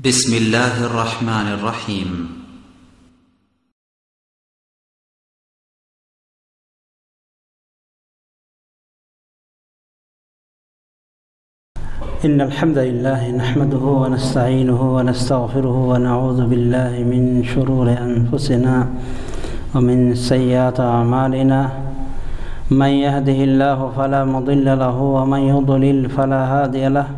بسم الله الرحمن الرحيم. إن الحمد لله نحمده ونستعينه ونستغفره ونعوذ بالله من شرور أنفسنا ومن سيئات أعمالنا. من يهده الله فلا مضل له ومن يضلل فلا هادي له.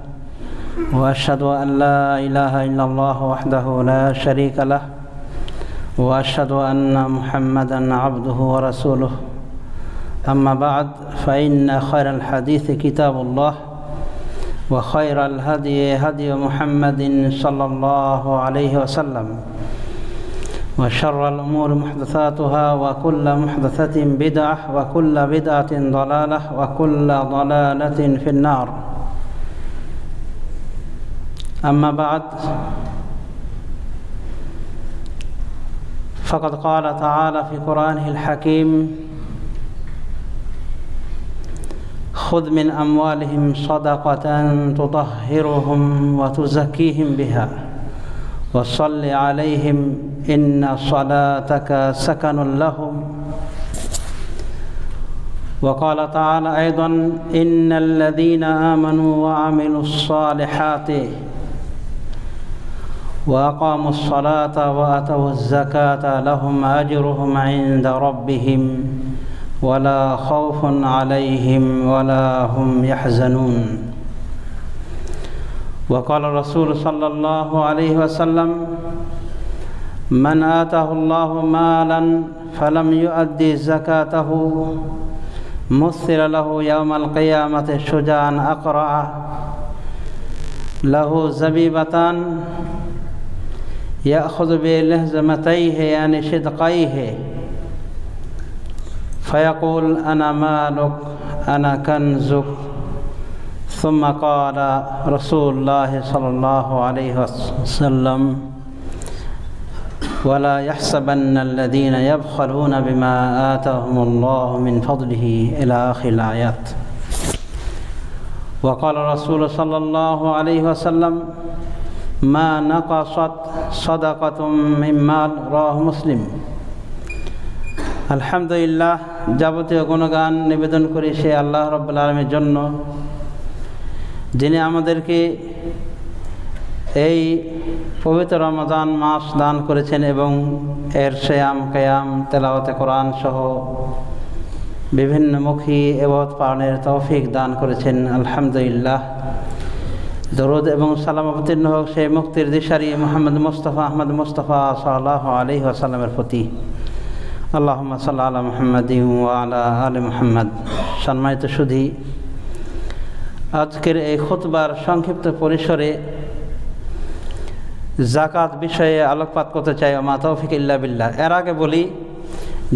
وأشهد أن لا إله إلا الله وحده لا شريك له. وأشهد أن محمدا عبده ورسوله. أما بعد فإن خير الحديث كتاب الله وخير الهدي هدي محمد صلى الله عليه وسلم وشر الأمور محدثاتها وكل محدثة بدعة وكل بدعة ضلالة وكل ضلالة في النار. أما بعد فقد قال تعالى في قرآنه الحكيم: خذ من أموالهم صدقة تطهرهم وتزكيهم بها وصل عليهم إن صلاتك سكن لهم. وقال تعالى أيضا: إن الذين آمنوا وعملوا الصالحات وأقاموا الصلاة وآتوا الزكاة لهم أجرهم عند ربهم ولا خوف عليهم ولا هم يحزنون. وقال الرسول صلى الله عليه وسلم: من آتاه الله مالا فلم يؤدي زكاته مثل له يوم القيامة شجاعا أقرع له زبيبتان يأخذ بلهزمتيه يعني شدقيه فيقول: أنا مالك أنا كنزك. ثم قال رسول الله صلى الله عليه وسلم: ولا يحسبن الذين يبخلون بما آتاهم الله من فضله إلى آخر الآيات. وقال الرسول صلى الله عليه وسلم: ما نقصت صدقة من مال. رواه মুসলিম। আলহামদুলিল্লাহ, যাবতীয় গুণগান নিবেদন করি সে আল্লাহ রাব্বুল আলামিনের জন্য, যিনি আমাদেরকে এই পবিত্র রমজান মাস দান করেছেন এবং এর সিয়াম কিয়াম তেলাওয়াতে কোরআন সহ বিভিন্নমুখী ইবাদত পালনের তৌফিক দান করেছেন। আলহামদুলিল্লাহ, দরুদ এবং সালাম অবতীর্ণ হোক সেই মুক্তির দিশারি মুহাম্মদ মুস্তাফা আহমদ মুস্তাফা সাল্লাল্লাহু আলাইহি ওয়াসাল্লামের প্রতি। আল্লাহুম্মা সাল্লি আলা মুহাম্মাদিন ওয়া আলা আলি মুহাম্মাদ। সম্মানিত সুধী, আজকের এই খুতবার সংক্ষিপ্ত পরিসরে যাকাত বিষয়ে আলোকপাত করতে চাই। ওয়া মা তৌফিক ইল্লা বিল্লাহ। এর আগে বলি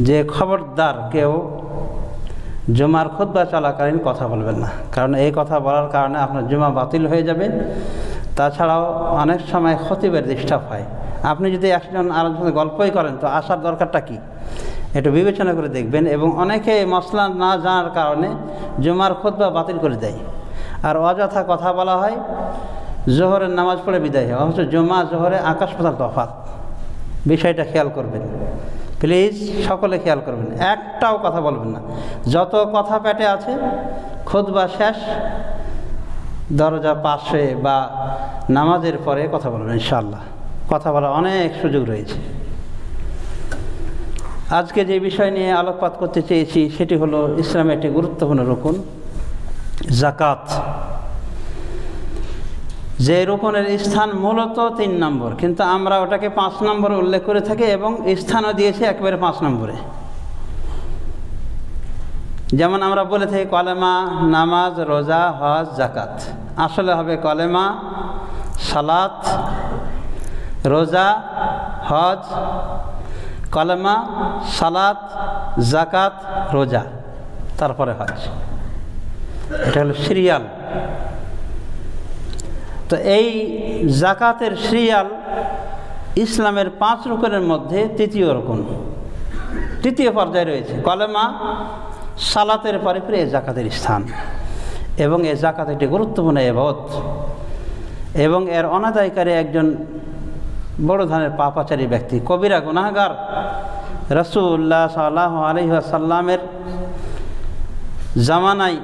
যে খবরদার কেউ জুমার খুতবা চলাকালীন কথা বলবেন না, কারণ এই কথা বলার কারণে আপনার জুমা বাতিল হয়ে যাবে। তাছাড়াও অনেক সময় খতিবের ডিস্টার্ব হয়। আপনি যদি একজন আরেকজনের গল্পই করেন তো আসার দরকারটা কি, একটু বিবেচনা করে দেখবেন। এবং অনেকে মসলা না জানার কারণে জুমার খুতবা বাতিল করে দেয়, আর অযথা কথা বলা হয়। জোহরের নামাজ পড়ে বিদায় হয়, অথচ জুমা জোহরে আকাশ পাতাল তফাৎ। বিষয়টা খেয়াল করবেন প্লিজ, সকলে খেয়াল করবেন। একটাও কথা বলবেন না, যত কথা পেটে আছে খুতবা শেষ দরজা পাশে বা নামাজের পরে কথা বলবেন ইনশাআল্লাহ। কথা বলার অনেক সুযোগ রয়েছে। আজকে যে বিষয় নিয়ে আলোকপাত করতে চেয়েছি সেটি হলো ইসলামের একটি গুরুত্বপূর্ণ রুকন, যাকাত। যে রুকনের স্থান মূলত 3 নম্বর, কিন্তু আমরা ওটাকে 5 নম্বরে উল্লেখ করে থাকি এবং স্থানও দিয়েছি একেবারে 5 নম্বরে। যেমন আমরা বলে থাকি কলেমা, নামাজ, রোজা, হজ, যাকাত। আসলে হবে কলেমা, সালাত, রোজা, হজ, কলেমা, সালাত, যাকাত, রোজা, তারপরে হজ। এটা হলো সিরিয়াল। তো এই যাকাতের সিরিয়াল ইসলামের 5 রুকনের মধ্যে তৃতীয় রুকন, তৃতীয় পর্যায়ে রয়েছে। কলেমা, সালাতের পরে পরে এই যাকাতের স্থান, এবং এই যাকাত একটি গুরুত্বপূর্ণ ইবাদত। এবং এর অনাদায়কারী একজন বড় ধরনের পাপাচারী ব্যক্তি, কবিরা গুনাহগার। রাসূলুল্লাহ সাল্লাল্লাহু আলাইহি ওয়াসাল্লামের জামানায়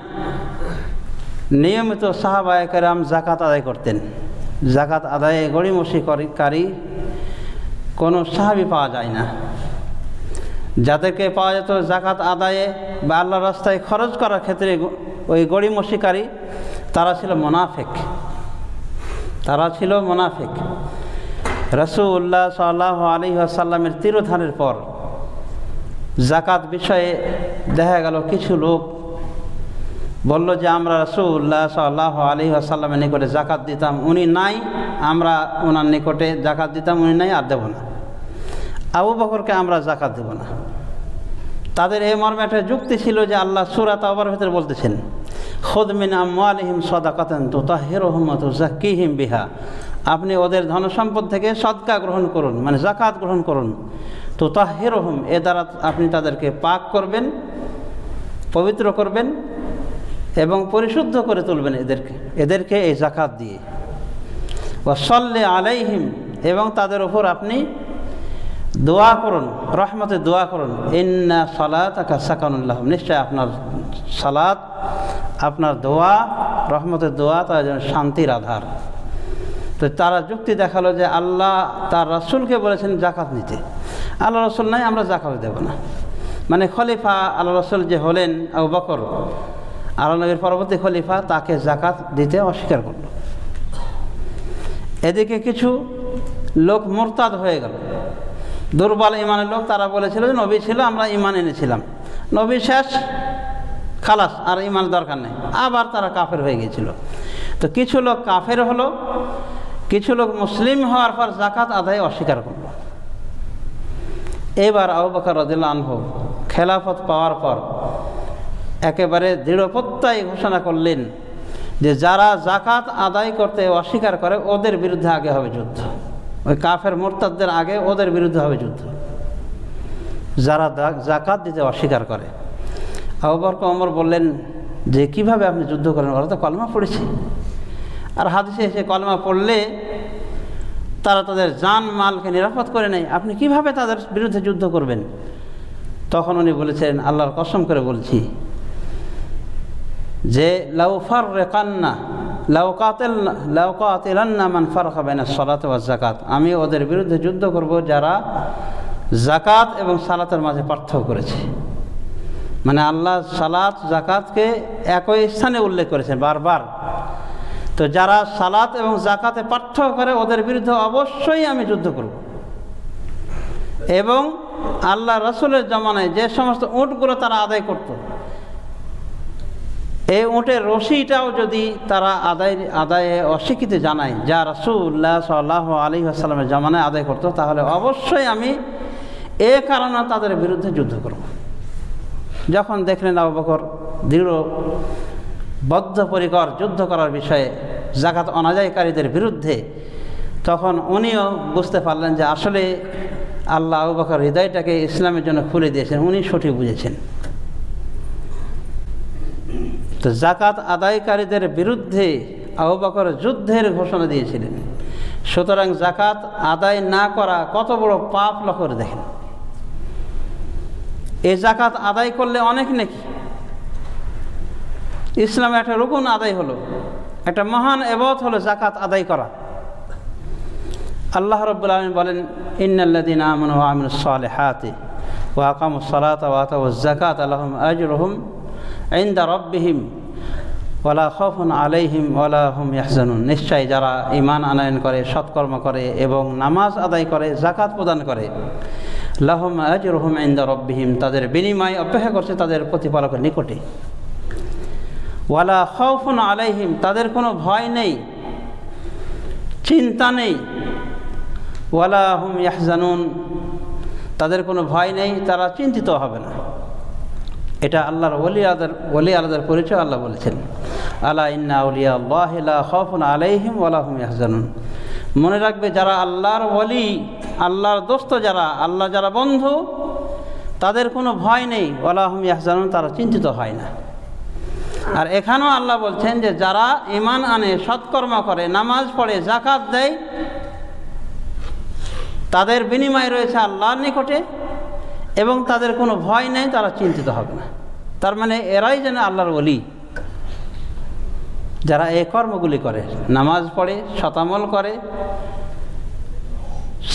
নিয়মিত সাহাবায়ে কেরাম যাকাত আদায় করতেন। যাকাত আদায়ে গড়িমসিকারী কোনো সাহাবী পাওয়া যায় না। যাদেরকে পাওয়া যেত যাকাত আদায়ে বা আল্লাহর রাস্তায় খরচ করার ক্ষেত্রে ওই গড়িমসিকারী, তারা ছিল মুনাফিক। রাসূলুল্লাহ সাল্লাল্লাহু আলাইহি ওয়াসাল্লামের তিরোধানের পর যাকাত বিষয়ে দেখা গেল কিছু লোক বলল যে আমরা রাসূলুল্লাহ সাল্লাল্লাহু আলাইহি ওয়াসাল্লামের নিকটে যাকাত দিতাম, উনি নাই, আমরা ওনার নিকটে যাকাত দিতাম, উনি নাই, আর দেব না। আবু বকরকে আমরা যাকাত দেব না। তাদের এই মর্মে একটা যুক্তি ছিল যে আল্লাহ সূরা তাওবার ভিতরে বলতেছেন, খুদ মিন আমওয়ালিহিম সাদাকাতান তুতাহহিরুহুম ওয়া তুযাক্কিহিম বিহা, আপনি ওদের ধনসম্পদ থেকে সদকা গ্রহণ করুন, মানে যাকাত গ্রহণ করুন। তুতাহহিরুহুম, এ দ্বারা আপনি তাদেরকে পাক করবেন, পবিত্র করবেন এবং পরিশুদ্ধ করে তুলবেন এদেরকে এই যাকাত দিয়ে। ওয়া সাল্লি আলাইহিম, এবং তাদের উপর আপনি দোয়া করুন, রহমতের দোয়া করুন। ইন্না সালাতাকা সাকানুল লাহুম, নিশ্চয় আপনার সালাত, আপনার দোয়া, রহমতের দোয়া তার জন্য শান্তির আধার। তো তারা যুক্তি দেখালো যে আল্লাহ তার রাসূলকে বলেছেন যাকাত নিতে, আল্লাহ রাসূল নাই, আমরা যাকাত দেব না। মানে খলিফা আল্লাহ রাসূল যে হলেন আবু বকর, আল্লাহ নবীর পরবর্তী খলিফা, তাকে যাকাত দিতে অস্বীকার করল। এদিকে কিছু লোক মুরতাদ হয়ে গেল, দুর্বল ইমানের লোক। তারা বলেছিল যে নবী ছিল, আমরা ইমান এনেছিলাম, নবী শেষ, খালাস, আর ইমান দরকার নেই। আবার তারা কাফের হয়ে গিয়েছিল। তো কিছু লোক কাফের হলো, কিছু লোক মুসলিম হওয়ার পর যাকাত আদায় অস্বীকার করল। এবার আবু বকর রাদিয়াল্লাহু আনহু খেলাফত পাওয়ার পর একেবারে দৃঢ়প্রত্যয় ঘোষণা করলেন যে যারা যাকাত আদায় করতে অস্বীকার করে ওদের বিরুদ্ধে আগে হবে যুদ্ধ। ওই কাফের মুরতাদদের আগে ওদের বিরুদ্ধে হবে যুদ্ধ, যারা যাকাত দিতে অস্বীকার করে। আবু বকর ওমর বললেন যে কিভাবে আপনি যুদ্ধ করেন, ওরা তো কলমা পড়েছে, আর হাদিসে এসে কলমা পড়লে তারা তাদের জান মালকে নিরাপদ করে নেয়, আপনি কিভাবে তাদের বিরুদ্ধে যুদ্ধ করবেন? তখন উনি বলেছেন, আল্লাহর কসম করে বলছি যে লাউ ফাররাকান্না লাউ কাতিলান্না মান ফারাকা বাইনাস সালাতি ওয়াজ যাকাত, আমি ওদের বিরুদ্ধে যুদ্ধ করব যারা যাকাত এবং সালাতের মাঝে পার্থক্য করেছে। মানে আল্লাহ সালাত যাকাতকে একই স্থানে উল্লেখ করেছেন বারবার। তো যারা সালাত এবং যাকাতে পার্থক্য করে ওদের বিরুদ্ধে অবশ্যই আমি যুদ্ধ করব। এবং আল্লাহ রাসূলের জামানায় যে সমস্ত উটগুলো তারা আদায় করত, এই উটের রশিটাও যদি তারা আদায়ে অস্বীকৃতি জানায়, যা রাসূলুল্লাহ সাল্লাল্লাহু আলাইহি ওয়াসাল্লামের জামানায় আদায় করত, তাহলে অবশ্যই আমি এ কারণে তাদের বিরুদ্ধে যুদ্ধ করব। যখন দেখলেন আবু বকর দৃঢ় বদ্ধপরিকর যুদ্ধ করার বিষয়ে যাকাত অনাদায়কারীদের বিরুদ্ধে, তখন উনিও বুঝতে পারলেন যে আসলে আল্লাহ আবু বকর হৃদয়টাকে ইসলামের জন্য খুলে দিয়েছেন, উনি সঠিক বুঝেছেন। তো যাকাত আদায়কারীদের বিরুদ্ধে আবু বকর যুদ্ধের ঘোষণা দিয়েছিলেন। সুতরাং যাকাত আদায় না করা কত বড় পাপ, লক্ষ্য করে দেখেন। এই যাকাত আদায় করলে অনেক নেকি। ইসলামে একটা রুকুন আদায় হলো, একটা মহান ইবাদত হলো যাকাত আদায় করা। আল্লাহ রাব্বুল আলামিন বলেন, ইন্নাল্লাযীনা আমানু ওয়া আমিলুস সালিহাতি ওয়া আকামুস সালাতা ওয়া আতাউজ যাকাতা লাহুম আজরুহুম ইনদা রাব্বিহিম ওয়ালা খাউফুন আলাইহিম ওয়ালা হুম ইয়াহজানুন। নিশ্চয় যারা ঈমান আনয়ন করে, সৎকর্ম করে এবং নামাজ আদায় করে, যাকাত প্রদান করে, লাহুম আজরুহুম ইনদা রাব্বিহিম, তাদের বিনিময় অপেক্ষা করছে তাদের প্রতিপালকের নিকটে। ওয়ালা খাউফুন আলাইহিম, তাদের কোনো ভয় নেই, চিন্তা নেই। ওয়ালা হুম ইয়াহজানুন, তাদের কোনো ভয় নেই, তারা চিন্তিত হবে না। এটা আল্লাহর ওলি আলাদার পরিচয় আল্লাহ বলেছেন, আলা ইন্না আউলিয়া আল্লাহি লা খাউফুন আলাইহিম ওয়ালা হুম ইয়াহজানুন। মনে রাখবে, যারা আল্লাহর ওলি, আল্লাহর দোস্ত, আল্লাহ যারা বন্ধু, তাদের কোনো ভয় নেই, ওয়ালা হুম ইয়াহজানুন, তারা চিন্তিত হয় না। আর এখানেও আল্লাহ বলছেন যে যারা ঈমান আনে, সৎকর্ম করে, নামাজ পড়ে, যাকাত দেয়, তাদের বিনিময় রয়েছে আল্লাহর নিকটে এবং তাদের কোনো ভয় নেই, তারা চিন্তিত হবে না। তার মানে এরাই যেন আল্লাহর ওলি, যারা এই কর্মগুলি করে, নামাজ পড়ে, শতামল করে,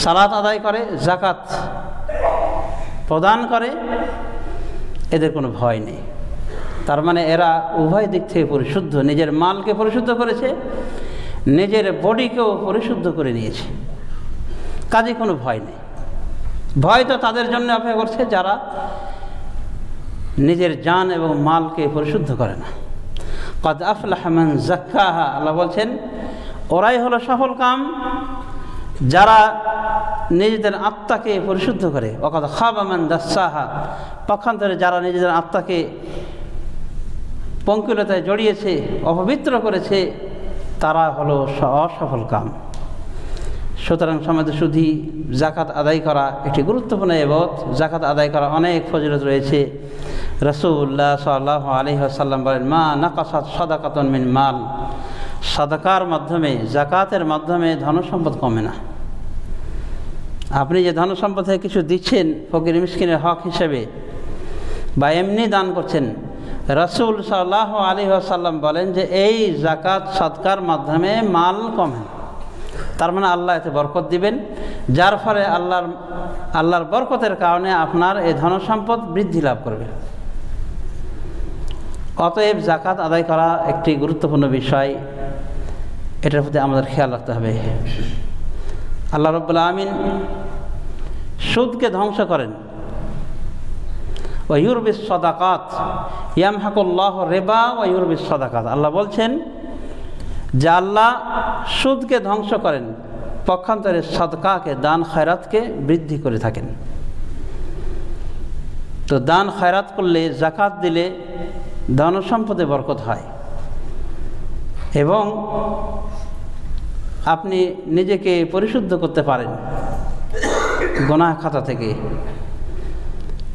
সালাত আদায় করে, যাকাত প্রদান করে, এদের কোনো ভয় নেই। তার মানে এরা উভয় দিক থেকে পরিশুদ্ধ, নিজের মালকে পরিশুদ্ধ করেছে, নিজের বডিকেও পরিশুদ্ধ করে নিয়েছে, কাজে কোনো ভয় নেই। ভয় তো তাদের জন্য অপেক্ষা করছে যারা নিজের জান এবং মালকে পরিশুদ্ধ করে না। কদ আফলাহা মান যাক্কাহা, আল্লাহ বলছেন ওরাই হলো সফল কাম যারা নিজেদের আত্মাকে পরিশুদ্ধ করে। ওয়াকাদ খাবা মান দাসসাহা, পক্ষান্তরে যারা নিজেদের আত্মাকে পঙ্কিলতায় জড়িয়েছে, অপবিত্র করেছে, তারা হলো অসফল কাম। সুতরাং সমাজ শুধু যাকাত আদায় করা একটি গুরুত্বপূর্ণ ইবাদত। যাকাত আদায় করা অনেক ফজিলত রয়েছে। রাসূলুল্লাহ সাল্লাল্লাহু আলাইহি ওয়াসাল্লাম বলেন, মা নাকাসাত সাদাকাতুন মিন মাল, সাদাকার মাধ্যমে, যাকাতের মাধ্যমে ধনসম্পদ কমে না। আপনি যে ধনসম্পদ থেকে কিছু দিচ্ছেন ফকির মিসকিনের হক হিসেবে বা এমনি দান করছেন, রাসূল সাল্লাল্লাহু আলাইহি ওয়াসাল্লাম বলেন যে এই যাকাত সাদকার মাধ্যমে মাল কমে না। তার মানে আল্লাহ এতে বরকত দিবেন, যার ফলে আল্লাহর বরকতের কারণে আপনার এই ধনসম্পদ বৃদ্ধি লাভ করবে। অতএব যাকাত আদায় করা একটি গুরুত্বপূর্ণ বিষয়, এটার প্রতি আমাদের খেয়াল রাখতে হবে। আল্লাহ রাব্বুল আমিন সুদকে ধ্বংস করেন। ওয়া ইউরবিস সাদাকাত ইয়ামহাকুল্লাহু রিবা ওয়া ইউরবিস সাদাকাত, আল্লাহ বলছেন যে আল্লাহ সুদকে ধ্বংস করেন, পক্ষান্তরে সাদকাকে, দান খায়রাতকে বৃদ্ধি করে থাকেন। তো দান খায়রাত করলে, যাকাত দিলে ধনসম্পদে বরকত হয় এবং আপনি নিজেকে পরিশুদ্ধ করতে পারেন গুনাহ খাতা থেকে।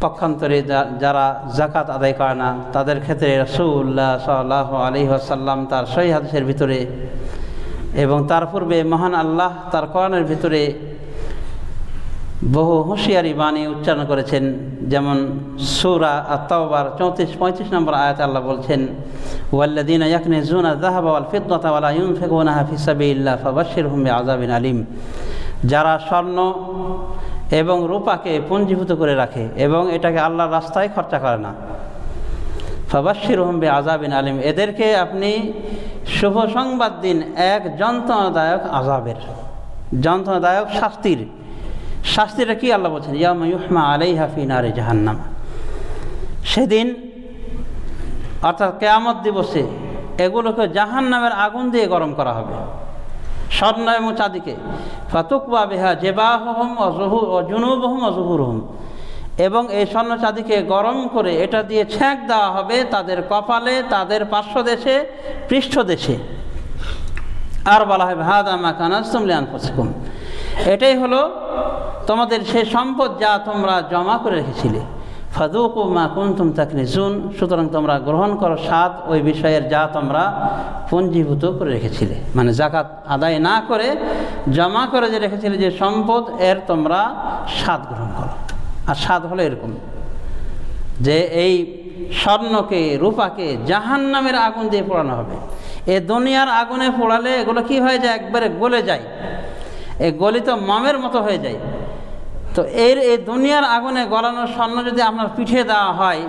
পক্ষান্তরে যারা যাকাত আদায় করে না, তাদের ক্ষেত্রে রাসূলুল্লাহ সাল্লাল্লাহু আলাইহি ওয়াসাল্লাম তার সহিহ হাদিসের ভিতরে এবং তার পূর্বে মহান আল্লাহ তার কোরআনের ভিতরে বহু হুঁশিয়ারি বাণী উচ্চারণ করেছেন। যেমন সূরা আত-তাওবার 34-35 নম্বর আয়াতে আল্লাহ বলছেন, ওয়াল্লাযীনা ইয়াকনিজুনা যাহাবা ওয়াল ফিদ্দাতা ওয়া লা ইউনফিকুনাহা ফি সাবিলিল্লাহ ফাবাশশিরহুম বিআযাবিন আলীম, যারা স্বর্ণ এবং রূপাকে পুঞ্জীভূত করে রাখে এবং এটাকে আল্লাহর রাস্তায় খরচা করে না, ফাবাশশিরহুম বিআযাবিন আলীম, এদেরকে আপনি শুভ সংবাদ দিন এক যন্ত্রণাদায়ক আযাবের, যন্ত্রণাদায়ক শাস্তির। শাস্তিটা কি আল্লাহ বলছেন, ইয়াউমা ইউহমা আলাইহা ফি নারি জাহান্নাম, সেদিন অর্থাৎ কিয়ামত দিবসে এগুলোকে জাহান্নামের আগুন দিয়ে গরম করা হবে, স্বর্ণ এবং চাঁদিকে। ফাতুকবা বিহা জিবাহুহুম ওয়া জুনুবুহুম ওয়া যুহুরুহুম, এবং এই স্বর্ণ চাঁদিকে গরম করে এটা দিয়ে ছ্যাঁক দেওয়া হবে তাদের কপালে, তাদের পার্শ্বদেশে, পৃষ্ঠদেশে। আর বলা হবে হাদা মা কানাজতুম লিআনফুসিকুম, এটাই হলো তোমাদের সেই সম্পদ যা তোমরা জমা করে রেখেছিলে। ফাযুকু মা কুনতুম তাকনিজুন, সুতরাং তোমরা গ্রহণ করো স্বাদ ওই বিষয়ের যা তোমরা পুঞ্জীভূত করে রেখেছিলে। মানে যাকাত আদায় না করে জমা করে যে রেখেছিলে যে সম্পদ, এর তোমরা স্বাদ গ্রহণ করো। আর স্বাদ হলো এরকম যে এই স্বর্ণকে, রূপাকে জাহান্নামের আগুন দিয়ে পোড়ানো হবে। এ দুনিয়ার আগুনে পোড়ালে এগুলো কি হয়ে যায়, একবারে গলে যায়, এই গলিত মামের মতো হয়ে যায়। তো এই দুনিয়ার আগুনে গলানো স্বর্ণ যদি আপনার পিঠে দেওয়া হয়,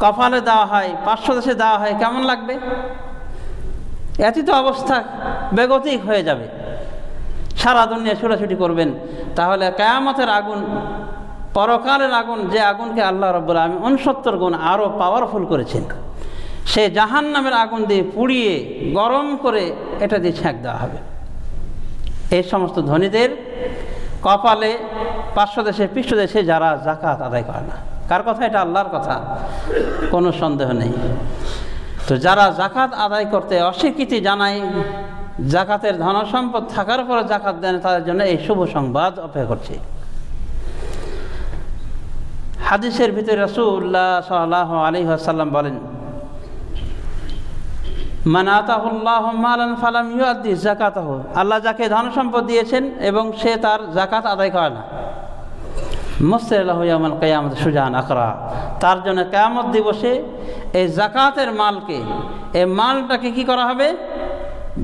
কপালে দেওয়া হয়, পার্শ্বদেশে দেওয়া হয়, কেমন লাগবে? এতই তো অবস্থা বেগতিক হয়ে যাবে, সারা দুনিয়া ছুটাছুটি করবেন। তাহলে কিয়ামতের আগুন, পরকালের আগুন, যে আগুনকে আল্লাহ রাব্বুল আলামিন 69 গুণ আরও পাওয়ারফুল করেছেন, সে জাহান্নামের আগুন দিয়ে পুড়িয়ে গরম করে এটা দিয়ে ছ্যাঁক দেওয়া হবে। এই সমস্ত ধনীদের কপালে, পার্শ্বদেশে, পৃষ্ঠদেশে যারা যাকাত আদায় করে না। কার কথা? এটা আল্লাহর কথা, কোনো সন্দেহ নেই। তো যারা যাকাত আদায় করতে অস্বীকৃতি জানায়, যাকাতের ধনসম্পদ থাকার পরে যাকাত দেন, তাদের জন্য এই শুভ সংবাদ অপেক্ষা করছে। হাদিসের ভিতরে রাসূলুল্লাহ সাল্লাল্লাহু আলাইহি ওয়াসাল্লাম বলেন, মান আতাহুল্লাহু মালান ফালাম ইউআদ্দি যাকাতাহু, আল্লাহ যাকে ধন সম্পদ দিয়েছেন এবং সে তার যাকাত আদায় করে না, মুসতালাহু ইয়াউমাল কিয়ামত সুজান আকরা, তার জন্য কিয়ামত দিবসে এই যাকাতের মালকে, এই মালটাকে কি করা হবে?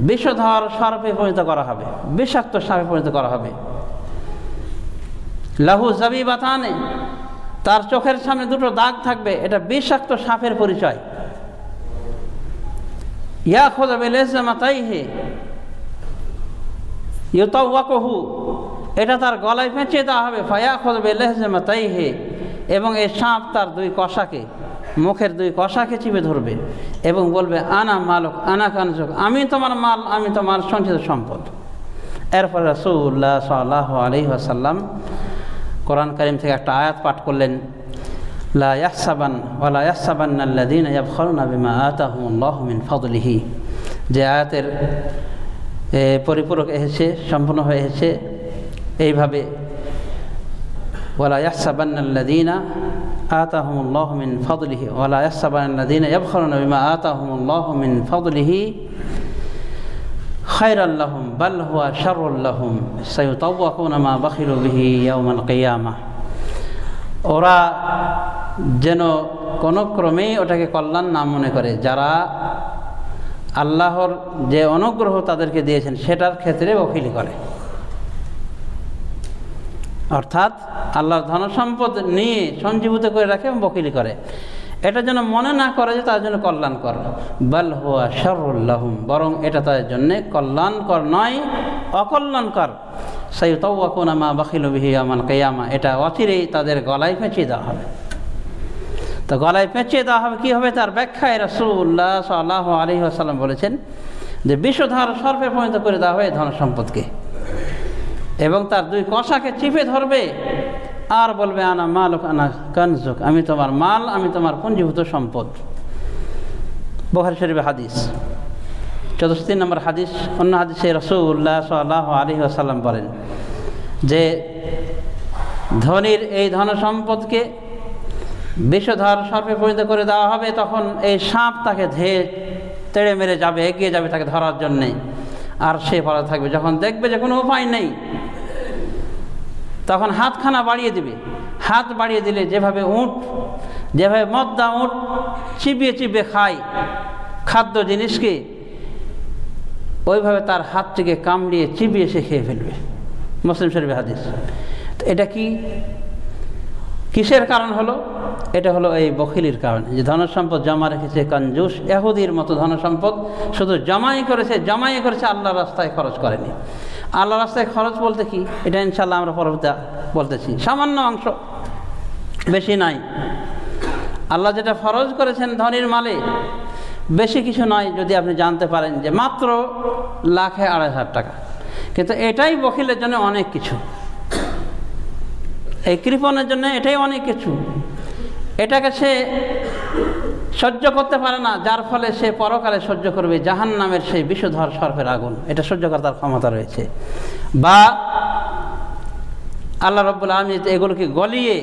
বিষধর সাপে পরিণত করা হবে, বিষাক্ত সাপে পরিণত করা হবে। লাহু জাবিবাতানে, তার চোখের সামনে দুটো দাগ থাকবে, এটা বিষাক্ত সাপের পরিচয়। ইয়াখুযু বিলিজমাতাইহি ইউতাওয়াকুহু, এটা তার গলায় পেঁচিয়ে দেওয়া হবে। ফায়াখুযু বিলিজমাতাইহি, এবং এই সাপ তার দুই কষাকে, মুখের দুই কষাকে চিপে ধরবে এবং বলবে আনা মালুক আনা কানজুক, আমি তোমার মাল, আমি তোমার সঞ্চিত সম্পদ। এরপর রাসূলুল্লাহ সাল্লাল্লাহু আলাইহি ওয়াসাল্লাম কোরআন কারীম থেকে একটা আয়াত পাঠ করলেন, লা ইয়াহসাবান ওয়া লা ইয়াহসাবান্নাল্লাযীনা ইয়াবখালুনা বিমা আতাহুমুল্লাহু মিন ফাদলিহি, যে আয়াতের পরিপূরক এসেছে, সম্পূর্ণ হয়ে এসেছে এইভাবে, ওয়া লা ইয়াহসাবান্নাল্লাযীনা আতাহুমুল্লাহু মিন ফাদলিহি ওয়া লা ইয়াহসাবান্নাল্লাযীনা ইয়াবখালুনা বিমা আতাহুমুল্লাহু মিন ফাদলিহি খায়রাল লাহুম বাল হুয়া শাররুল লাহুম সায়ুতাওয়াকুনা মা বাখিলু বিহি ইয়াউমাল কিয়ামাহ। ওরা যেন কোনো ক্রমেই ওটাকে কল্যাণ না মনে করে, যারা আল্লাহর যে অনুগ্রহ তাদেরকে দিয়েছেন সেটার ক্ষেত্রে বখিলি করে, অর্থাৎ আল্লাহর ধনসম্পদ নিয়ে সঞ্জীবিত করে রাখে এবং বখিলি করে, এটা যেন মনে না করে যে তার জন্য কল্যাণকর। বাল হুয়া শাররুল লাহুম, বরং এটা তাদের জন্য কল্যাণকর নয়, অকল্যাণকর। সায়ুতাওয়াকুনা মা বাখিলু বিহি ইয়াউমাল কিয়ামা, এটা অচিরেই তাদের গলায় পেঁচিয়ে দেওয়া হবে। তো গলায় পেঁচিয়ে দেওয়া হবে, কী হবে তার ব্যাখ্যায় রাসূলুল্লাহ সাল্লাল্লাহু আলাইহি ওয়াসাল্লাম বলেছেন যে বিষধর সর্পে পরিণত করে দেওয়া হয় ধনসম্পদকে, এবং তার দুই কষাকে চিপে ধরবে আর বলবে আনা মালুক আনা কানজুক, আমি তোমার মাল, আমি তোমার পুঞ্জীভূত সম্পদ। বুখারী শরীফের হাদিস 64 নম্বর হাদিস। অন্য হাদিসে রাসূলুল্লাহ সাল্লাল্লাহু আলাইহি ওয়াসাল্লাম বলেন যে ধনীর এই ধনসম্পদকে বিষধর সর্পে পরিণত করে দেওয়া হবে, তখন এই সাপ তাকে তেড়ে মেরে যাবে, এগিয়ে যাবে তাকে ধরার জন্যে, আর সে পড়ে থাকবে। যখন দেখবে যে কোনো উপায় নেই, তখন হাতখানা বাড়িয়ে দিবে। হাত বাড়িয়ে দিলে যেভাবে মদ্দা উঁট চিবিয়ে চিবিয়ে খায় খাদ্য জিনিসকে, ওইভাবে তার হাতটিকে কামড়িয়ে চিবিয়ে সে খেয়ে ফেলবে। মুসলিম শরীফের হাদিস। তো এটা কিসের কারণ হলো? এটা হলো এই বখিলির কারণে, যে ধনসম্পদ জমা রেখেছে কঞ্জুস ইহুদির মতো ধনসম্পদ শুধু জমাই করেছে, আল্লাহর রাস্তায় খরচ করেনি। আল্লাহর রাস্তায় খরচ বলতে কি, এটা ইনশাআল্লাহ আমরা পরবর্তীতে বলতেছি, সামান্য অংশ, বেশি নাই। আল্লাহ যেটা ফরজ করেছেন ধনীর মালে বেশি কিছু নয়, যদি আপনি জানতে পারেন যে মাত্র 1,2,500 টাকা, কিন্তু এটাই বখিলের জন্য অনেক কিছু, এই কৃপণের জন্য এটাই অনেক কিছু। এটাকে সে সহ্য করতে পারে না, যার ফলে সে পরকালে সহ্য করবে জাহান্নামের সেই বিষধর সর্পের আগুন, এটা সহ্য করার তার ক্ষমতা রয়েছে। বা আল্লাহ রাব্বুল আলামিন এগুলোকে গলিয়ে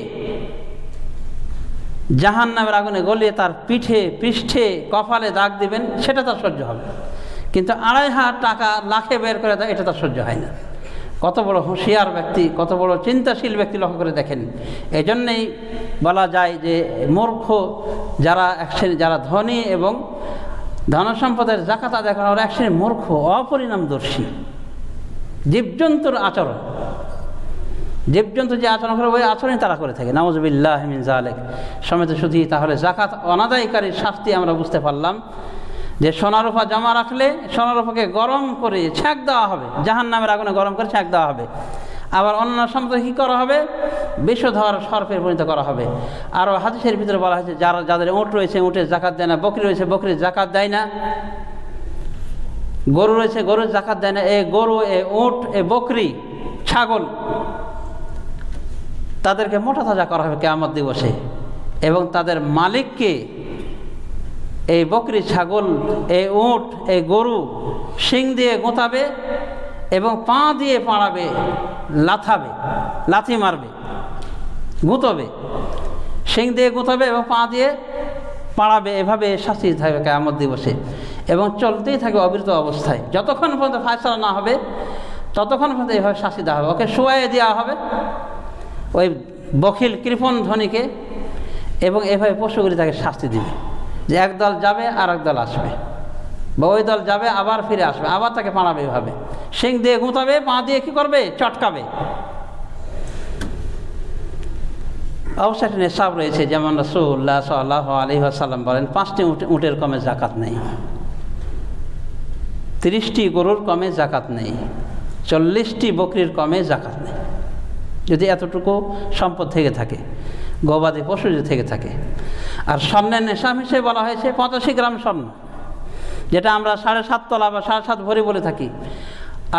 জাহান্নামের আগুনে গলিয়ে তার পিঠে, পৃষ্ঠে, কপালে দাগ দিবেন, সেটা তার সহ্য হবে। কিন্তু 2,500 টাকা লাখে বের করে দেয়, এটা তার সহ্য হয় না। কত বড় হুঁশিয়ার ব্যক্তি, কত বড় চিন্তাশীল ব্যক্তি, লক্ষ্য করে দেখেন। এই জন্যেই বলা যায় যে মূর্খ যারা ধনী এবং ধনসম্পদের যাকাত আদায় করা, ওরা এক শ্রেণীর মূর্খ, অপরিণামদর্শী। জীবজন্তুর আচরণ, জীবজন্তু যে আচরণ করে ওই আচরণই তারা করে থাকে, নাউযুবিল্লাহি মিন যালিক। সমেত শুধু তাহলে যাকাত অনাদায়কারীর শাস্তি আমরা বুঝতে পারলাম যে সোনারূপা জমা রাখলে সোনারূপাকে গরম করে ছ্যাঁক দেওয়া হবে, জাহান্নামের আগুনে গরম করে ছ্যাঁক দেওয়া হবে। আবার অন্য সম্পদ কী করা হবে? বিষধর সর্পে পরিণত করা হবে। আরও হাদিসের ভিতরে বলা হয়েছে যাদের উট রয়েছে উটের জাকাত দেয় না, বকরি রয়েছে বকরির জাকাত দেয় না, গরু রয়েছে গরুর জাকাত দেয় না, এ গরু, এ উট, এ বকরি, ছাগল, তাদেরকে মোটা তাজা করা হবে কিয়ামত দিবসে, এবং তাদের মালিককে এই বকরি, ছাগল, এই উট, এই গরু শিং দিয়ে গোঁতাবে এবং পা দিয়ে পাড়াবে, লাথি মারবে, গুঁতবে, শিং দিয়ে গুঁতবে এবং পা দিয়ে পাড়াবে, এভাবে শাস্তি থাকবে কিয়ামত দিবসে। এবং চলতেই থাকে অবিরত অবস্থায়, যতক্ষণ পর্যন্ত ফায়সালা না হবে ততক্ষণ পর্যন্ত এইভাবে শাস্তি দেওয়া হবে। ওকে শোয়াইয়ে দেওয়া হবে ওই বখিল কৃপণ ধনীকে, এবং এভাবে পশুগুলি তাকে শাস্তি দিবে যে এক দল যাবে আর এক দল আসবে, বা ওই দল যাবে আবার ফিরে আসবে, আবার তাকে পাড়াবে, এভাবে শিং দিয়ে গুঁতাবে, পা দিয়ে কী করবে, চটকাবে। অবশ্য একটা নেশাব রয়েছে, যেমন রাসূলুল্লাহ সাল্লাল্লাহু আলাইহি ওয়াসাল্লাম বলেন 5টি উটের কমে জাকাত নেই, 30টি গরুর কমে জাকাত নেই, 40টি বকরির কমে জাকাত নেই, যদি এতটুকু সম্পদ থেকে থাকে, গবাদি পশু যদি থেকে থাকে। আর স্বর্ণের নেশাব হিসেবে বলা হয়েছে 85 গ্রাম স্বর্ণ, যেটা আমরা 7.5 তোলা বা 7.5 ভরি বলে থাকি।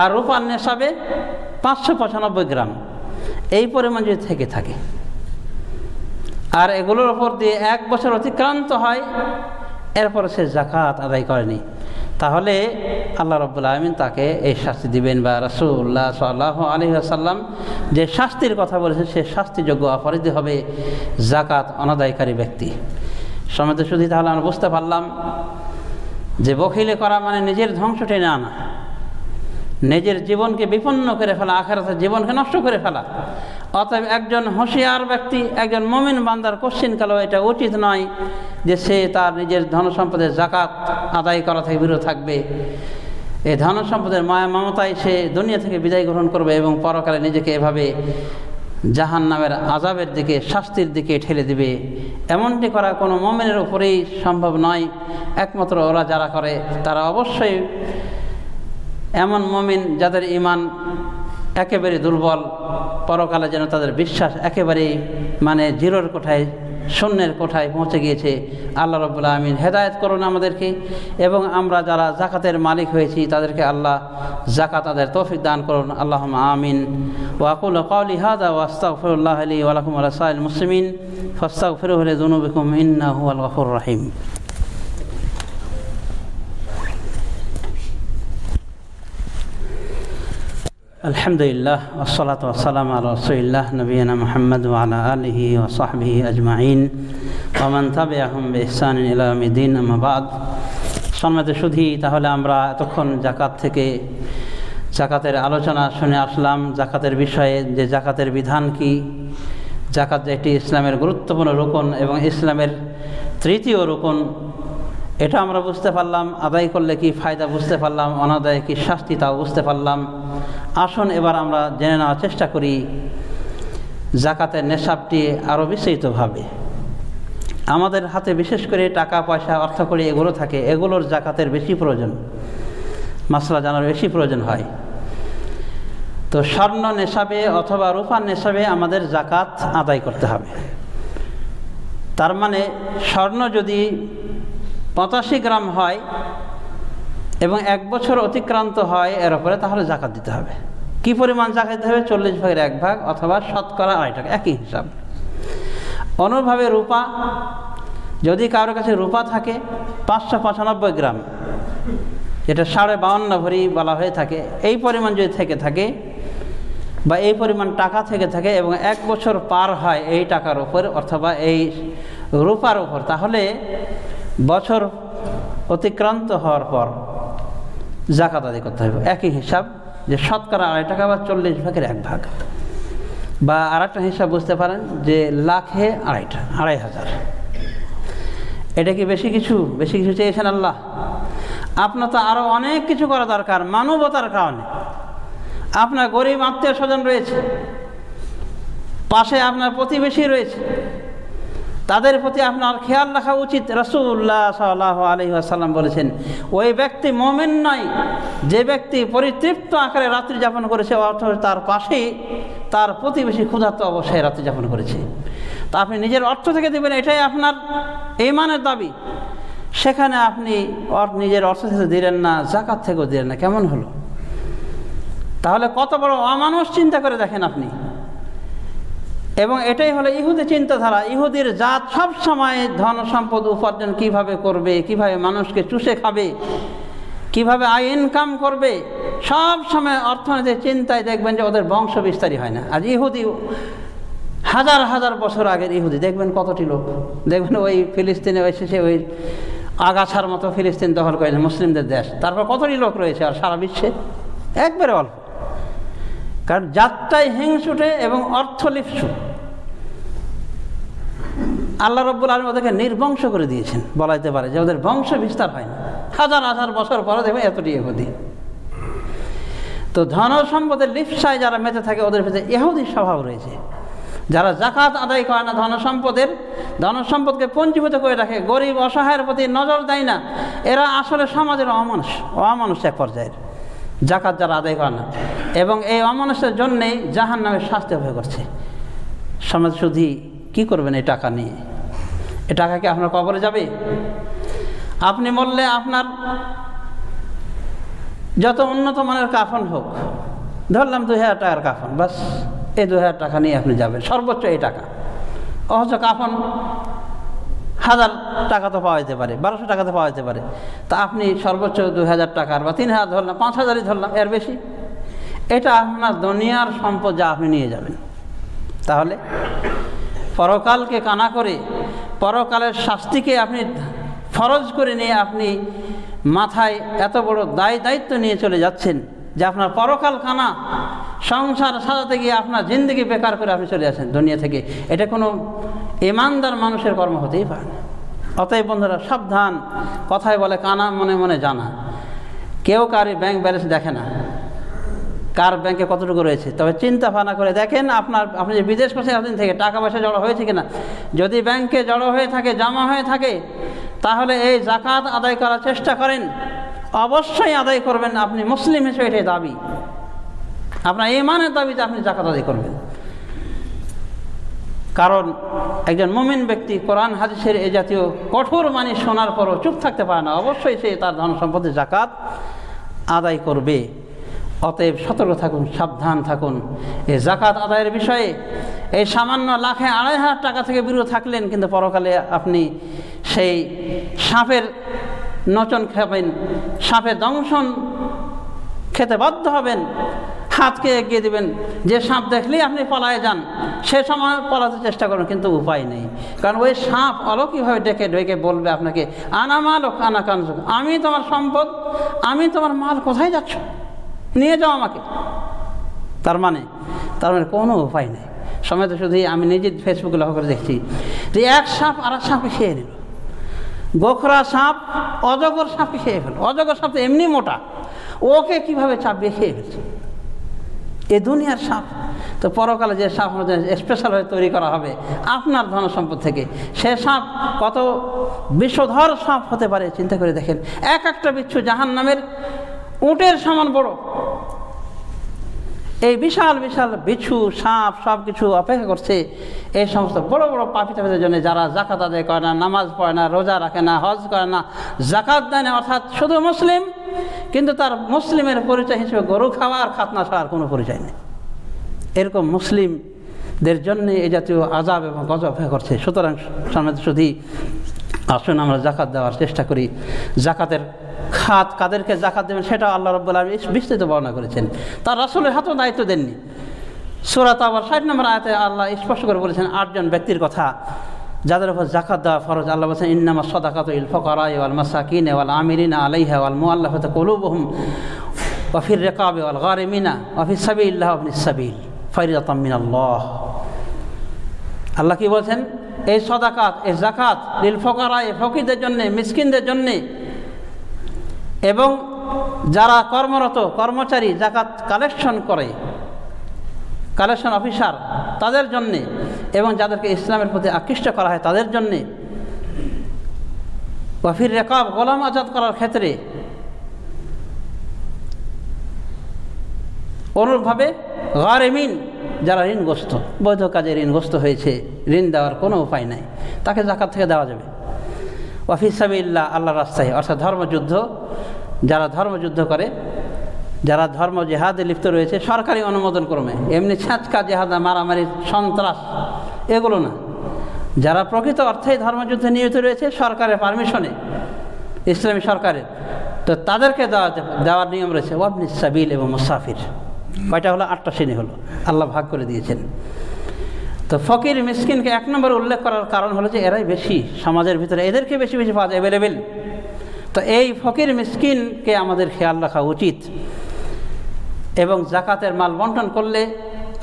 আর রূপার নেশাবে 595 গ্রাম, এই পরিমাণ যদি থেকে থাকে, আর এগুলোর ওপর দিয়ে 1 বছর অতিক্রান্ত হয়, এরপর সে জাকাত আদায় করেনি, তাহলে আল্লাহ রাব্বুল আলামিন তাকে এই শাস্তি দিবেন, বা রাসূলুল্লাহ সাল্লাল্লাহু আলাইহি ওয়াসাল্লাম যে শাস্তির কথা বলেছে সে শাস্তিযোগ্য অপরাধী হবে জাকাত অনাদায়কারী ব্যক্তি। সমাজে শুধু তাহলে আমরা বুঝতে পারলাম যে বখিলে করা মানে নিজের ধ্বংস টেনে আনা, নিজের জীবনকে বিপন্ন করে ফেলা, আখিরাতের জীবনকে নষ্ট করে ফেলা। অতএব একজন হুঁশিয়ার ব্যক্তি, একজন মুমিন বান্দার কোশ্চিনকালেও এটা উচিত নয় যে সে তার নিজের ধন সম্পদের জাকাত আদায় করা থেকে বিরত থাকবে। এই ধন সম্পদের মায়া মমতায় সে দুনিয়া থেকে বিদায় গ্রহণ করবে এবং পরকালে নিজেকে এভাবে জাহান্নামের আযাবের দিকে, শাস্তির দিকে ঠেলে দিবে। এমনটি করা কোনো মুমিনের উপরেই সম্ভব নয়, একমাত্র ওরা যারা করে তারা অবশ্যই এমন মুমিন যাদের ঈমান একেবারে দুর্বল, পরকালে যেন তাদের বিশ্বাস একেবারেই মানে জিরোর কোঠায়, শূন্যের কোঠায় পৌঁছে গিয়েছে। আল্লাহ রাব্বুল আলামিন হেদায়েত করুন আমাদেরকে, এবং আমরা যারা জাকাতের মালিক হয়েছি তাদেরকে আল্লাহ জাকাত আদায়ের তৌফিক দান করুন। আল্লাহুম্মা আমিন। ওয়া আকুলু কওলি হাযা ওয়া আস্তাগফিরুল্লাহ লি ওয়া লাকুম ওয়া লিসাইরিল মুসলিমিন ফাস্তাগফিরুহু লিযুনুবিকুম ইন্নাহু হুয়াল গফুরুর রহিম। আলহামদুলিল্লাহ ওয়াসসালাতু ওয়াসসালামু আলা রাসূলিল্লাহ নবিয়িনা মুহাম্মদ ওয়া আলা আলিহি ওয়া সাহবিহি আজমাইন ওয়া মান তাবিআহুম বিইহসানিন ইলা ইয়াউমিদ্দিন, আম্মা বাদ। সম্মানিত সুধী, তাহলে আমরা এতক্ষণ জাকাতের আলোচনা শুনে আসলাম, জাকাতের বিষয়ে, যে জাকাতের বিধান কি, জাকাত একটি ইসলামের গুরুত্বপূর্ণ রুকন এবং ইসলামের তৃতীয় রুকন, এটা আমরা বুঝতে পারলাম। আদায় করলে কি ফায়দা বুঝতে পারলাম, অনাদায়ে কি শাস্তি তাও বুঝতে পারলাম। আসুন এবার আমরা জেনে নেওয়ার চেষ্টা করি জাকাতের নেশাবটি আরও বিস্তারিতভাবে। আমাদের হাতে বিশেষ করে টাকা পয়সা, অর্থকড়ি এগুলো থাকে, এগুলোর জাকাতের বেশি প্রয়োজন, মাসলা জানার বেশি প্রয়োজন হয়। তো স্বর্ণ নেশাবে অথবা রূপার নেশাবে আমাদের জাকাত আদায় করতে হবে। তার মানে স্বর্ণ যদি 85 গ্রাম হয় এবং 1 বছর অতিক্রান্ত হয় এর উপরে, তাহলে জাকাত দিতে হবে। কি পরিমাণ জাকাত দিতে হবে? 40 ভাগের 1 ভাগ অথবা শতকরা 2.5 টাকা, একই হিসাব। অনুরূপভাবে রূপা, যদি কারোর কাছে রূপা থাকে 595 গ্রাম, যেটা 52.5 ভরি বলা হয়ে থাকে, এই পরিমাণ যদি থেকে থাকে বা এই পরিমাণ টাকা থেকে থাকে এবং 1 বছর পার হয় এই টাকার উপর অথবা এই রূপার উপর, তাহলে বছর অতিক্রান্ত হওয়ার পর জাকাত আদায় করতে হবে। একই হিসাব, যে শতকরা 2.5 টাকা বা 40 ভাগের 1 ভাগ। বা আরেকটা হিসাব বুঝতে পারেন যে লাখে 2,500। এটা কি বেশি কিছু চেয়েছেন আল্লাহ? আপনার তো আরও অনেক কিছু করা দরকার মানবতার কারণে। আপনার গরিব আত্মীয় স্বজন রয়েছে, পাশে আপনার প্রতিবেশী রয়েছে, তাদের প্রতি আপনার খেয়াল রাখা উচিত। রাসূলুল্লাহ সাল্লাল্লাহু আলাইহি ওয়াসাল্লাম বলেছেন, ওই ব্যক্তি মুমিন নয় যে ব্যক্তি পরিতৃপ্ত আকারে রাত্রি যাপন করেছে, অর্থাৎ তার পাশেই তার প্রতিবেশী ক্ষুধার্ত অবস্থায় রাত্রি যাপন করেছে। তা আপনি নিজের অর্থ থেকে দেবেন, এটাই আপনার ঈমানের দাবি। সেখানে আপনি নিজের অর্থ থেকে দিলেন না, জাকাত থেকেও দিলেন না, কেমন হলো? তাহলে কত বড় অমানুষ চিন্তা করে দেখেন আপনি। এবং এটাই হলো ইহুদি চিন্তাধারা। ইহুদির জাত সব সময় ধন সম্পদ উপার্জন কিভাবে করবে, কিভাবে মানুষকে চুষে খাবে, কিভাবে আয় ইনকাম করবে, সব সময় অর্থনীতির চিন্তায় দেখবেন যে ওদের বংশ বিস্তারই হয় না। আজ ইহুদি হাজার হাজার বছর আগের ইহুদি দেখবেন কতটি লোক, দেখবেন ওই ফিলিস্তিনে ওই শেষে ওই আগাছার মতো ফিলিস্তিন দখল করেছে, মুসলিমদের দেশ। তারপর কতটি লোক রয়েছে আর সারা বিশ্বে? একবারে অল্প। কারণ যাত্রাই হিংসুটে এবং অর্থলিপ্সু। আল্লাহ রাব্বুল আলামিন ওদেরকে নির্বংশ করে দিয়েছেন, বলা যেতে পারে যে ওদের বংশ বিস্তার হয় না। হাজার হাজার বছর পরে দেখবে এতটি এহুদি। তো ধন সম্পদের লিপ্সায় যারা মেতে থাকে ওদের ভিতরে ইহুদি স্বভাব রয়েছে। যারা জাকাত আদায় করে না, ধন সম্পদকে পঞ্জীভূত করে রাখে, গরিব অসহায়ের প্রতি নজর দেয় না, এরা আসলে সমাজের অমানুষ এক পর্যায়ের। জাকাত যারা আদায় করে না এবং এই অমানুষের জন্যেই জাহান্নামের শাস্তি ভয় করছে। সমাজ শুধু কী করবেন এই টাকা নিয়ে? এ টাকা কি আপনার কবরে যাবে? আপনি বললে আপনার যত উন্নত মানের কাফন হোক, ধরলাম 2000 টাকার কাফন, বাস এই 2000 টাকা নিয়ে আপনি যাবেন, সর্বোচ্চ এই টাকা। অথচ কাফন 1000 টাকা তো পাওয়া যেতে পারে, 1200 টাকা তো পাওয়া যেতে পারে। তা আপনি সর্বোচ্চ 2000 টাকার বা 3000 ধরলাম, 5000ই ধরলাম, এর বেশি। এটা আপনার দুনিয়ার সম্পদ যা আপনি নিয়ে যাবেন। তাহলে পরকালকে কানা করে, পরকালের শাস্তিকে আপনি ফরজ করে নিয়ে আপনি মাথায় এত বড় দায়িত্ব নিয়ে চলে যাচ্ছেন যে আপনার পরকাল কানা, সংসার সাজাতে গিয়ে আপনার জিন্দগি বেকার করে আপনি চলে যাচ্ছেন দুনিয়া থেকে। এটা কোনো ইমানদার মানুষের কর্ম হতেই পারে না। অতএব বন্ধুরা সাবধান, কথায় বলে কানা মনে মনে জানা। কেউ কারি ব্যাংক ব্যালেন্স দেখে না, কার ব্যাংকে কতটুকু রয়েছে। তবে চিন্তা ভাবনা করে দেখেন আপনি যে বিদেশ করছেন এতদিন থেকে টাকা পয়সা জড়ো হয়েছে কিনা। যদি ব্যাংকে জড়ো হয়ে থাকে, জমা হয়ে থাকে, তাহলে এই জাকাত আদায় করার চেষ্টা করেন। অবশ্যই আদায় করবেন। আপনি মুসলিম হিসেবে এটাই দাবি, আপনার ঈমানের দাবিতে আপনি জাকাত আদায় করবেন। কারণ একজন মুমিন ব্যক্তি কোরআন হাদিসের এই জাতীয় কঠোর বাণী শোনার পরও চুপ থাকতে পারে না। অবশ্যই সে তার ধন সম্পদের জাকাত আদায় করবে। অতএব সতর্ক থাকুন, সাবধান থাকুন এই জাকাত আদায়ের বিষয়ে। এই সামান্য 1,500 টাকা থেকে বিরত থাকলেন, কিন্তু পরকালে আপনি সেই সাপের নচন খাবেন, সাপের দংশন খেতে বাধ্য হবেন, হাতকে এগিয়ে দেবেন। যে সাপ দেখলেই আপনি পলায়ে যান, সে সময় পলাতে চেষ্টা করুন, কিন্তু উপায় নেই। কারণ ওই সাপ অলৌকিকভাবে ডেকে বলবে আপনাকে, আনা মাল ও আনা কানজুক, আমি তোমার সম্পদ, আমি তোমার মাল, কোথায় যাচ্ছ, নিয়ে যাও আমাকে। তার মানে কোনো উপায় নেই। সময় তো শুধু আমি নিজে ফেসবুকে লক্ষ্য করে দেখছি যে এক সাপ আর এক সাপকে খেয়ে নিল। গোখরা সাপ অজগর সাপকে খেয়ে ফেল। অজগর সাপ তো এমনি মোটা, ওকে কিভাবে চাপিয়ে খেয়ে ফেলছে এ দুনিয়ার সাপ। তো পরকালে যে সাপ স্পেশালভাবে তৈরি করা হবে আপনার ধন সম্পদ থেকে, সে সাপ কত বিষধর সাপ হতে পারে চিন্তা করে দেখেন। একটা বিচ্ছু জাহান্নামের উটের সমান বড়। এই বিশাল বিশাল বিচ্ছু, সাপ সব কিছু অপেক্ষা করছে এই সমস্ত বড় বড় পাপী তাপীদের জন্য, যারা জাকাত আদায় করে না, নামাজ পড়ে না, রোজা রাখে না, হজ করে না, জাকাত দেয় না, অর্থাৎ শুধু মুসলিম, কিন্তু তার মুসলিমের পরিচয় হিসেবে গরু খাওয়া আর খাতনা ছাড়ার কোনো পরিচয় নেই। এরকম মুসলিমদের জন্য এই জাতীয় আযাব এবং গজব অপেক্ষা করছে। সুতরাং শুধু আসুন আমরা জাকাত দেওয়ার চেষ্টা করি। জাকাতের খাত কাদেরকে জাকাত দেবেন সেটাও আল্লাহ রাব্বুল আলামিন বিস্তৃত বর্ণনা করেছেন। তার রাসূলের হাতেও দায়িত্ব দেননি। সূরা তাওবার 60 নম্বর আয়াতে আল্লাহ স্পষ্ট করে বলেছেন 8 জন ব্যক্তির কথা যাদের উপর জাকাত দেওয়া ফরজ। আল্লাহ বলেছেন, ইন্নামাস সাদাকাতু লিল ফুকারা'i ওয়াল মাসাকিনি ওয়াল আমিলিনা আলাইহা ওয়াল মুআল্লাফাতি কুলুবুহুম ওয়া ফির রিকাবি ওয়াল গারিমিনা ওয়া ফিস সাবিলিল্লাহি ওয়া ইবনিস সাবিল ফারিদাতাম মিনাল্লাহ। আল্লাহ কি বলছেন? এই সাদাকাত, এই জাকাত লিল ফুকারা'i, ফকিরদের জন্য, মিসকিনদের জন্য, এবং যারা কর্মরত কর্মচারী জাকাত কালেকশন করে, কালেকশন অফিসার, তাদের জন্যে, এবং যাদেরকে ইসলামের প্রতি আকৃষ্ট করা হয় তাদের জন্যে। ওয়াফির রেকাব, গোলাম আজাদ করার ক্ষেত্রে। অনুরূপভাবে গারিমিন, যারা ঋণগ্রস্ত, বৈধ কাজে ঋণগ্রস্ত হয়েছে, ঋণ দেওয়ার কোনো উপায় নাই, তাকে জাকাত থেকে দেওয়া যাবে। ওয়াফি সাবিলিল্লাহ, আল্লাহর রাস্তায়, অর্থাৎ ধর্মযুদ্ধ, যারা ধর্মযুদ্ধ করে, যারা ধর্ম জেহাদে লিপ্ত রয়েছে সরকারি অনুমোদন ক্রমে, এমনি ছাঁচকা জেহাদ, মারামারি, সন্ত্রাস, এগুলো না, যারা প্রকৃত অর্থে ধর্মযুদ্ধে নিয়োজিত রয়েছে সরকারের পারমিশনে, ইসলামী সরকারের, তো তাদেরকে দেওয়ার নিয়ম রয়েছে। ওয়াবনিস সাবিল এবং মুসাফির, কয়টা হলো? 8টা শ্রেণী হলো, আল্লাহ ভাগ করে দিয়েছেন। তো ফকির মিসকিনকে 1 নম্বরে উল্লেখ করার কারণ হলো যে এরাই বেশি সমাজের ভিতরে, এদেরকে বেশি বেশি পাওয়া যায়, অ্যাভেলেবেল। তো এই ফকির মিসকিনকে আমাদের খেয়াল রাখা উচিত এবং জাকাতের মাল বন্টন করলে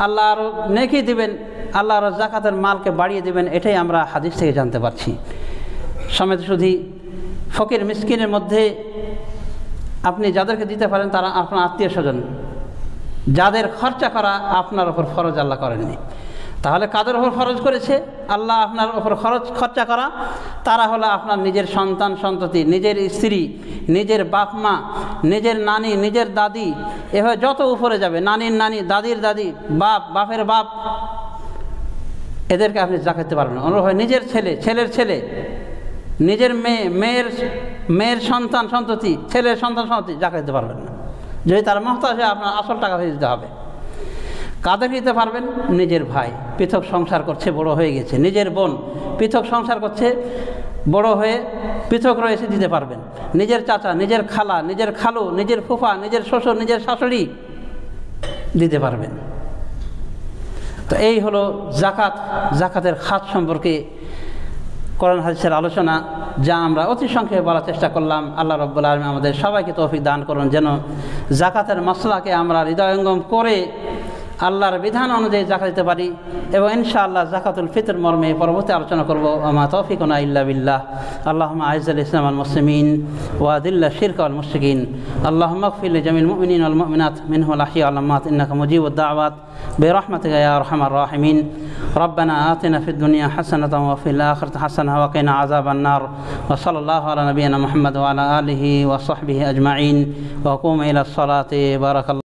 আল্লাহ আরও নেকি দিবেন, আল্লাহ আরও জাকাতের মালকে বাড়িয়ে দিবেন, এটাই আমরা হাদিস থেকে জানতে পারছি। সমেত শুধু ফকির মিসকিনের মধ্যে আপনি যাদেরকে দিতে পারেন তারা আপনার আত্মীয় স্বজন, যাদের খরচা করা আপনার ওপর ফরজ আল্লাহ করেননি। তাহলে কাদের ওপর ফরজ করেছে আল্লাহ আপনার ওপর খরচা করা? তারা হলো আপনার নিজের সন্তান সন্ততি, নিজের স্ত্রী, নিজের বাপ মা, নিজের নানি, নিজের দাদি, এভাবে যত উপরে যাবে, নানির নানি, দাদির দাদি, বাপ, বাপের বাপ, এদেরকে আপনি জাকাতে পারবেন। অনুরূপ নিজের ছেলে, ছেলের ছেলে, নিজের মেয়ে, মেয়ের সন্তান সন্ততি, ছেলের সন্তান সন্ততি জাকাত দিতে পারবেন না। যদি তার মহতাজ হয় আপনার আসল টাকা দিতে হবে। কাদের দিতে পারবেন? নিজের ভাই পৃথক সংসার করছে, বড় হয়ে গেছে, নিজের বোন পৃথক সংসার করছে, বড় হয়ে পৃথক রয়েছে, দিতে পারবেন। নিজের চাচা, নিজের খালা, নিজের খালু, নিজের ফুফা, নিজের শ্বশুর, নিজের শাশুড়ি দিতে পারবেন। তো এই হলো জাকাত, জাকাতের খাত সম্পর্কে কোরআন হাদিসের আলোচনা, যা আমরা অতি সংক্ষেপে বলার চেষ্টা করলাম। আল্লাহ রাব্বুল আলামিন আমাদের সবাইকে তৌফিক দান করুন যেন জাকাতের মাসলাকে আমরা হৃদয়ঙ্গম করে আল্লাহর বিধান অনুযায়ী জাকাত দিতে পারি। এবং ইনশাআল্লাহ জাকাতুল ফিতর মর্মে পরবর্তী আলোচনা করব। আমা তৌফিকুনা ইল্লা বিল্লাহ। আল্লাহুম্মা আইজ্জিল ইসলাম ওয়াল মুসলিমিন ওয়া আযিল্লা শিরকা ওয়াল মুশরিকিন। আল্লাহুম্মা ইগফির লিজামিল মুমিনিন ওয়াল মুমিনাত মিনহুল আহইয়া ওয়াল আমওয়াত ইন্নাকা মুজিবুদ দাওয়াত বিরহমাতিকা ইয়া আরহামার রাহিমিন। ربنا آتنا في الدنيا حسنة وفي الآخرة حسنة وقنا عذاب النار. وصلى الله على نبينا محمد وعلى آله وصحبه أجمعين. وقوموا إلى الصلاة. بارك الله.